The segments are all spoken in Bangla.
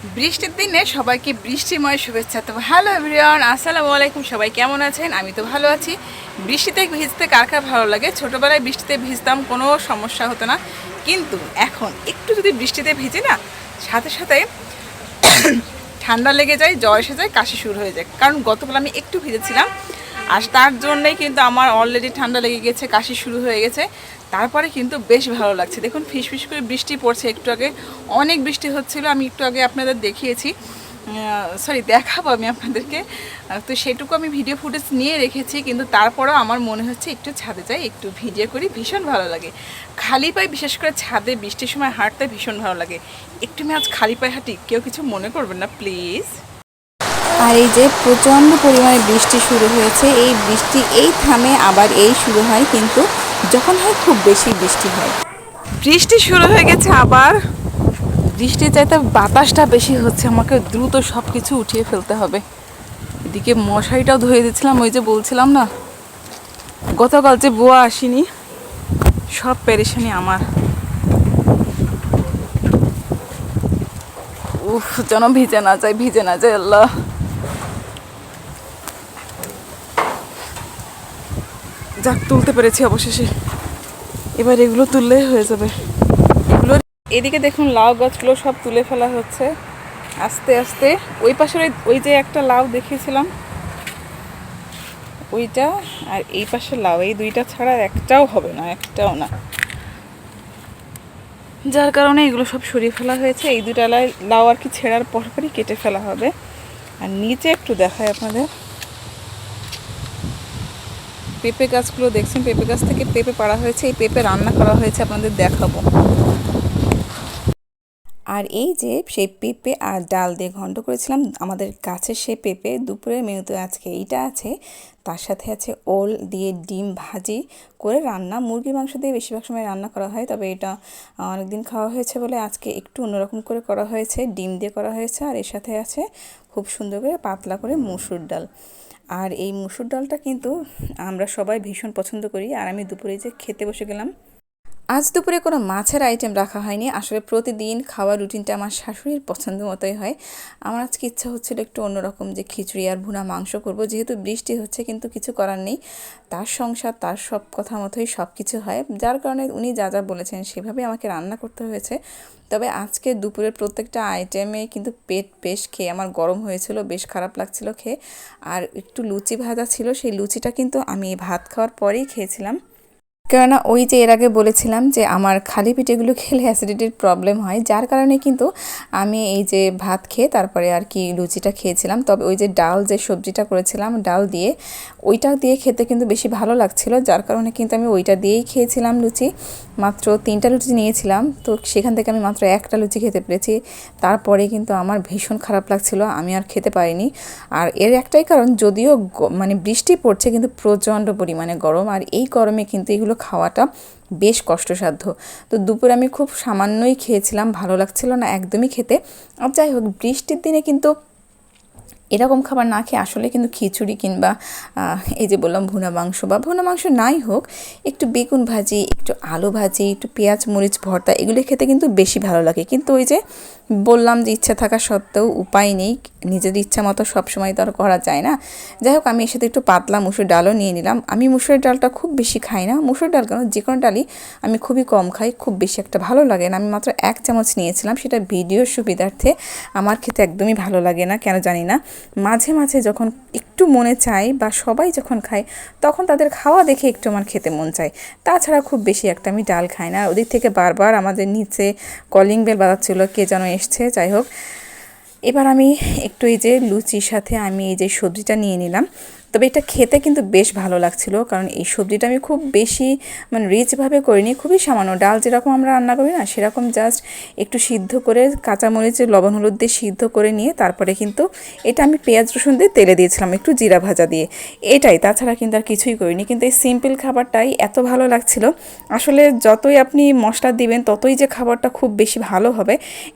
বৃষ্টির দিনে সবাইকে বৃষ্টিময় শুভেচ্ছা। তো হ্যালো এভরিওয়ান, আসসালামু আলাইকুম। সবাই কেমন আছেন? আমি তো ভালো আছি। বৃষ্টিতে ভিজতে কার কার ভালো লাগে? ছোটোবেলায় বৃষ্টিতে ভিজতাম, কোনো সমস্যা হতো না, কিন্তু এখন একটু যদি বৃষ্টিতে ভিজে না, সাথে সাথে ঠান্ডা লেগে যায়, জ্বর এসে যায়, কাশি শুরু হয়ে যায়। কারণ গতকাল আমি একটু ভিজেছিলাম, আর তার জন্যই কিন্তু আমার অলরেডি ঠান্ডা লেগে গেছে, কাশি শুরু হয়ে গেছে। তারপরে কিন্তু বেশ ভালো লাগছে। দেখুন ফিসফিস করে বৃষ্টি পড়ছে। একটু আগে অনেক বৃষ্টি হচ্ছিল, আমি একটু আগে আপনাদের দেখিয়েছি, দেখাবো আমি আপনাদেরকে। তো সেটুকু আমি ভিডিও ফুটেজ নিয়ে রেখেছি, কিন্তু তারপরেও আমার মনে হচ্ছে একটু ছাদে যাই, একটু ভিডিও করি, ভীষণ ভালো লাগে। খালি পায়ে বিশেষ করে ছাদে বৃষ্টির সময় হাঁটতে ভীষণ ভালো লাগে। একটু আমি আজ খালি পায়ে হাঁটি, কেউ কিছু মনে করবেন না প্লিজ। আর এই যে প্রচণ্ড পরিমাণে বৃষ্টি শুরু হয়েছে, এই বৃষ্টি এই থামে আবার এই শুরু হয়, কিন্তু যখন হয় খুব বেশি বৃষ্টি হয়। বৃষ্টি শুরু হয়ে গেছে আবার। বৃষ্টির চাইতে বাতাসটা বেশি হচ্ছে, আমাকে দ্রুত সব কিছু উঠিয়ে ফেলতে হবে। এদিকে মশারিটাও ধুয়ে দিচ্ছিলাম, ওই যে বলছিলাম না গতকাল যে বুয়া আসেনি, সব পেরেশানি আমার। উফ, যেন ভিজে না যায়, ভিজে না যায় আল্লাহ। যাক, তুলতে পেরেছি অবশেষে। এবার এগুলো তুললেই হয়ে যাবে। এগুলো এদিকে দেখুন, লাউ গাছগুলো সব তুলে ফেলা হচ্ছে আস্তে আস্তে। ওই পাশের ওই যে একটা লাউ দেখিয়েছিলাম, ওইটা, আর এই পাশে লাউ, এই দুইটা ছাড়া একটাও হবে না, একটাও না। যার কারণে এগুলো সব সরিয়ে ফেলা হয়েছে। এই দুইটা লাউ আর কি ছেঁড়ার পরপরই কেটে ফেলা হবে। আর নিচে একটু দেখায় আপনাদের, পেঁপে গাছগুলো দেখছেন, পেঁপে গাছ থেকে পেঁপে পাড়া হয়েছে, এই পেঁপে রান্না করা হয়েছে, আপনাদের দেখাবো। আর এই যে সেই পেঁপে আর ডাল দিয়ে ঘন্ট করেছিলাম আমাদের গাছের, সে পেঁপে দুপুরের মেনুতে আজকে এইটা আছে। তার সাথে আছে ওল দিয়ে ডিম ভাজি করে রান্না। মুরগির মাংস দিয়ে বেশিরভাগ সময় রান্না করা হয়, তবে এটা অনেকদিন খাওয়া হয়েছে বলে আজকে একটু অন্যরকম করে করা হয়েছে, ডিম দিয়ে করা হয়েছে। আর এর সাথে আছে খুব সুন্দর করে পাতলা করে মুসুর ডাল। আর এই মুসুর ডালটা কিন্তু আমরা সবাই ভীষণ পছন্দ করি। আর আমি দুপুরে যে খেতে বসে গেলাম, আজ দুপুরে কোনো মাছের আইটেম রাখা হয়নি। আসলে প্রতিদিন খাওয়ার রুটিনটা আমার শাশুড়ির পছন্দ মতোই হয়। আমার আজকে ইচ্ছা হচ্ছিল একটু অন্যরকম, যে খিচুড়ি আর ভুনা মাংস করব। যেহেতু বৃষ্টি হচ্ছে, কিন্তু কিছু করার নেই, তার সংসার, তার সব কথা মতোই সব কিছু হয়, যার কারণে উনি যা যা বলেছেন সেভাবেই আমাকে রান্না করতে হয়েছে। তবে আজকে দুপুরের প্রত্যেকটা আইটেমে কিন্তু পেট বেশ খেয়ে আমার গরম হয়েছিল, বেশ খারাপ লাগছিল খেয়ে। আর একটু লুচি ভাজা ছিল, সেই লুচিটা কিন্তু আমি ভাত খাওয়ার পরেই খেয়েছিলাম। কেননা ওই যে এর আগে বলেছিলাম যে আমার খালি পেটেগুলো খেলে অ্যাসিডিটির প্রবলেম হয়, যার কারণে কিন্তু আমি এই যে ভাত খেয়ে তারপরে আর কি লুচিটা খেয়েছিলাম। তবে ওই যে ডাল, যে সবজিটা করেছিলাম ডাল দিয়ে, ওইটা দিয়ে খেতে কিন্তু বেশি ভালো লাগছিল, যার কারণে কিন্তু আমি ওইটা দিয়েই খেয়েছিলাম লুচি। মাত্র 3টা লুচি নিয়েছিলাম, তো সেখান থেকে আমি মাত্র একটা লুচি খেতে পেরেছি। তারপরে কিন্তু আমার ভীষণ খারাপ লাগছিল, আমি আর খেতে পারিনি। আর এর একটাই কারণ, যদিও মানে বৃষ্টি পড়ছে, কিন্তু প্রচণ্ড পরিমাণে গরম, আর এই গরমে কিন্তু এগুলো খাওয়াটা বেশ কষ্টসাধ্য। তো দুপুরে আমি খুব সামান্যই খেয়েছিলাম, ভালো লাগছিল না একদমই খেতে। আর যাই হোক, বৃষ্টির দিনে কিন্তু এরকম খাবার না খেয়ে আসলে কিন্তু খিচুড়ি কিংবা এই যে বললাম ভুনা মাংস, বা ভুনা মাংস নাই হোক, একটু বেগুন ভাজি, একটু আলু ভাজি, একটু পেঁয়াজ মরিচ ভর্তা, এগুলো খেতে কিন্তু বেশি ভালো লাগে। কিন্তু ওই যে বললাম যে ইচ্ছা থাকা সত্ত্বেও উপায় নেই, নিজের ইচ্ছা মতো সবসময় তো আর করা যায় না। যাই হোক, আমি এর সাথে একটু পাতলা মুসুর ডালও নিয়ে নিলাম। আমি মুসুরের ডালটা খুব বেশি খাই না, মুসুর ডাল কেন, যে কোনো ডালই আমি খুবই কম খাই, খুব বেশি একটা ভালো লাগে না। আমি মাত্র 1 চামচ নিয়েছিলাম, সেটা ভিডিওর সুবিধার্থে। আমার খেতে একদমই ভালো লাগে না, কেন জানি না। মাঝে মাঝে যখন একটু মনে চায়, বা সবাই যখন খায়, তখন তাদের খাওয়া দেখে একটু আমার খেতে মন চায়। তাছাড়া খুব বেশি একটা আমি ডাল খাই না। ওদিক থেকে বারবার আমাদের নিচে কলিং বেল বাজাচ্ছিল, কে যেন এসছে। যাই হোক, এবার আমি একটু এই যে লুচির সাথে আমি এই যে সবজিটা নিয়ে নিলাম। তবে এটা খেতে কিন্তু বেশ ভালো লাগছিল, কারণ এই সবজিটা আমি খুব বেশি মানে রিচভাবে করিনি, খুবই সামান্য, ডাল যেরকম আমরা রান্না করি না সেরকম জাস্ট একটু সিদ্ধ করে, কাঁচামরিচ লবণ হলুদ দিয়ে সিদ্ধ করে নিয়ে তারপরে কিন্তু এটা আমি পেঁয়াজ রসুন দিয়ে তেলে দিয়েছিলাম, একটু জিরা ভাজা দিয়ে, এটাই। তাছাড়া কিন্তু আর কিছুই করিনি। কিন্তু এই সিম্পল খাবারটাই এত ভালো লাগছিল। আসলে যতই আপনি মশলা দিবেন ততই যে খাবারটা খুব বেশি ভালো হবে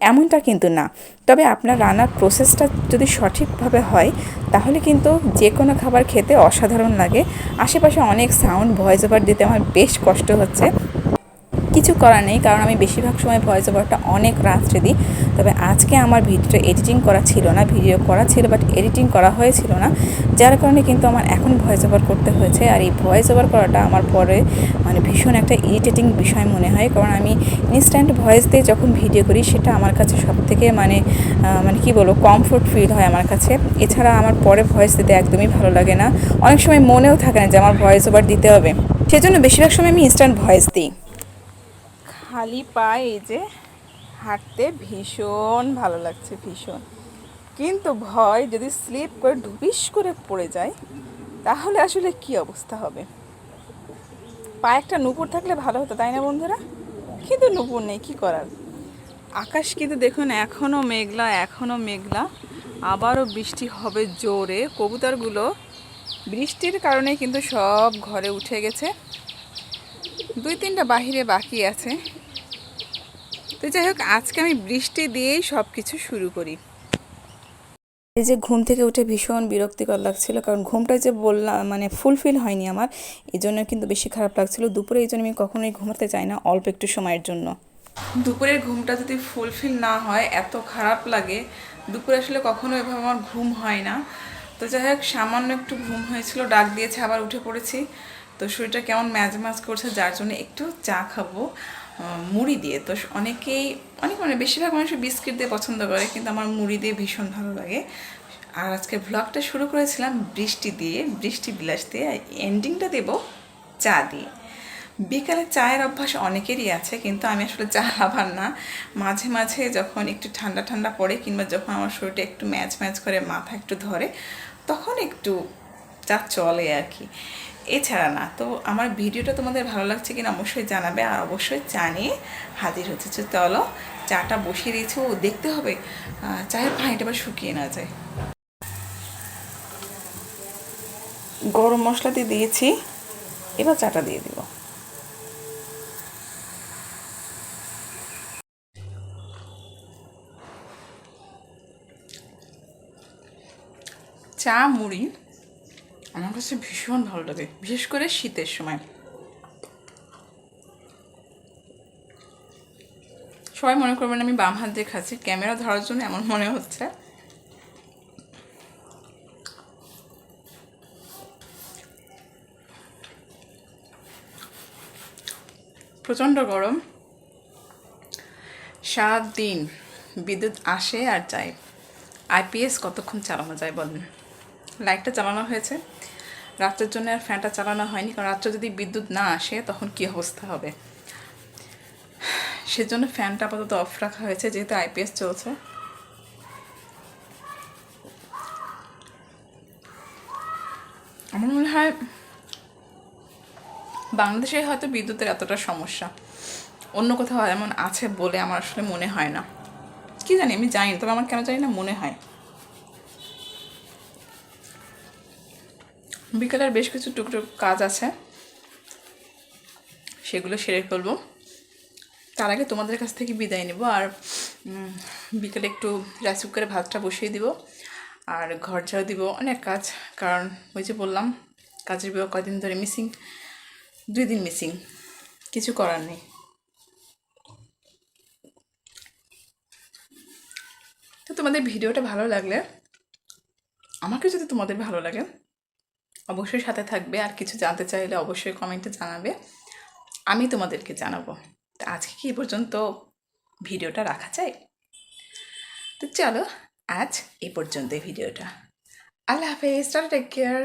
এমনটা কিন্তু না। তবে আপনার রান্নার প্রসেসটা যদি সঠিকভাবে হয়, তাহলে কিন্তু যে কোনো খাবার খেতে অসাধারণ লাগে। আশেপাশে অনেক সাউন্ড, ভয়েস ওভার দিতে আমার বেশ কষ্ট হচ্ছে। কিছু করার নেই, কারণ আমি বেশিরভাগ সময় ভয়েস ওভারটা অনেক রাত্রে দিই। তবে আজকে আমার ভিডিওটা এডিটিং করা ছিল না, ভিডিও করা ছিল বাট এডিটিং করা হয়েছিল না, যার কারণে কিন্তু আমার এখন ভয়েস ওভার করতে হয়েছে। আর এই ভয়েস ওভার করাটা আমার পরে মানে ভীষণ একটা ইরিটেটিং বিষয় মনে হয়, কারণ আমি ইনস্ট্যান্ট ভয়েস দিয়ে যখন ভিডিও করি সেটা আমার কাছে সবথেকে মানে কী বলবো, কমফোর্ট ফিল হয় আমার কাছে। এছাড়া আমার পরে ভয়েস দিতে একদমই ভালো লাগে না, অনেক সময় মনেও থাকে না যে আমার ভয়েস ওভার দিতে হবে, সেজন্য বেশিরভাগ সময় আমি ইনস্ট্যান্ট ভয়েস দিই। খালি পায়ে এই যে হাঁটতে ভীষণ ভালো লাগছে, ভীষণ। কিন্তু ভয় যদি স্লিপ করে ঢুবিস করে পড়ে যায় তাহলে আসলে কি অবস্থা হবে। পায়ে একটা নুপুর থাকলে ভালো হতো, তাই না বন্ধুরা? কিন্তু নুপুর নেই, কি করার। আকাশ কিন্তু দেখুন এখনও মেঘলা, এখনও মেঘলা, আবারও বৃষ্টি হবে জোরে। কবুতরগুলো বৃষ্টির কারণে কিন্তু সব ঘরে উঠে গেছে, 2-3টা বাহিরে বাকি আছে। তো যাই হোক, আজকে আমি বৃষ্টি দিয়েই সব কিছু শুরু করি। এই যে ঘুম থেকে উঠে ভীষণ বিরক্তিকর লাগছিল, কারণ ঘুমটা যে বললাম মানে ফুলফিল হয়নি আমার, এই জন্য কিন্তু বেশি খারাপ লাগছিল দুপুরে। এই জন্য আমি কখনোই ঘুমাতে চাই না অল্প একটু সময়ের জন্য। দুপুরের ঘুমটা যদি ফুলফিল না হয় এত খারাপ লাগে। দুপুরে আসলে কখনো এভাবে আমার ঘুম হয় না। তো যাই হোক, সামান্য একটু ঘুম হয়েছিল, ডাক দিয়েছে, আবার উঠে পড়েছি। তো শরীরটা কেমন ম্যাজ ম্যাজ করছে, যার জন্য একটু চা খাবো মুড়ি দিয়ে। তো অনেক মানে বেশিরভাগ মানুষ বিস্কিট দিয়ে পছন্দ করে, কিন্তু আমার মুড়ি দিয়ে ভীষণ ভালো লাগে। আর আজকে ভ্লগটা শুরু করেছিলাম বৃষ্টি দিয়ে, বৃষ্টি বিলাস দিয়ে, এন্ডিংটা দেব চা দিয়ে। বিকালে চায়ের অভ্যাস অনেকেরই আছে, কিন্তু আমি আসলে চা লাভার না। মাঝে মাঝে যখন একটু ঠান্ডা ঠান্ডা পড়ে, কিংবা যখন আমার শরীরটা একটু ম্যাচ ম্যাচ করে, মাথা একটু ধরে, তখন একটু চা চলে আর কি, এছাড়া না। তো আমার ভিডিওটা তোমাদের ভালো লাগছে কিনা অবশ্যই জানাবে, আর অবশ্যই চা নিয়ে হাজির হচ্ছে। চলো, চাটা বসিয়ে দিয়েছি, ও দেখতে হবে চায়ের পানিটা আবার শুকিয়ে না যায়। গরম মশলা দিয়ে দিয়েছি, এবার চাটা দিয়ে দিব। চা মুড়ি আমার কাছে ভীষণ ভালো লাগে, বিশেষ করে শীতের সময়। সবাই মনে করবেন আমি বাম হাত দিয়ে খাচ্ছি, ক্যামেরা ধরার জন্য এমন মনে হচ্ছে। প্রচণ্ড গরম, 7 দিন বিদ্যুৎ আসে আর যায়। আইপিএস কতক্ষণ চালানো যায় বলেন? লাইটটা চালানো হয়েছে রাত্রের জন্য, আর ফ্যানটা চালানো হয়নি, কারণ রাত্রে যদি বিদ্যুৎ না আসে তখন কী অবস্থা হবে। সেজন্য ফ্যানটা আপাতত অফ রাখা হয়েছে, যেহেতু আইপিএস চলছে। আমার মনে হয় বাংলাদেশে হয়তো বিদ্যুতের এতটা সমস্যা অন্য কোথাও এমন আছে বলে আমার আসলে মনে হয় না। কি জানি, আমি জানি, তবে আমার কেন জানি না মনে হয়। বিকেলের বেশ কিছু টুকটুক কাজ আছে, সেগুলো সেরে ফেলবো। তার আগে তোমাদের কাছ থেকে বিদায় নেব, আর বিকেলে একটু রাইস কুকারে ভাতটা বসিয়ে দিব, আর ঘর ঝাড়ু দিব, অনেক কাজ। কারণ ওই যে বললাম, কাজের বিভাগ কদিন ধরে মিসিং, 2 দিন মিসিং, কিছু করার নেই। তো তোমাদের ভিডিওটা ভালো লাগলে, আমাকে যদি তোমাদের ভালো লাগে অবশ্যই সাথে থাকবে, আর কিছু জানতে চাইলে অবশ্যই কমেন্টে জানাবে, আমি তোমাদেরকে জানাবো। তো আজকে কি পর্যন্ত ভিডিওটা রাখা যায়? তো চলো, আজ এই পর্যন্তই ভিডিওটা। আল্লাহ হাফেজ, টেক কেয়ার।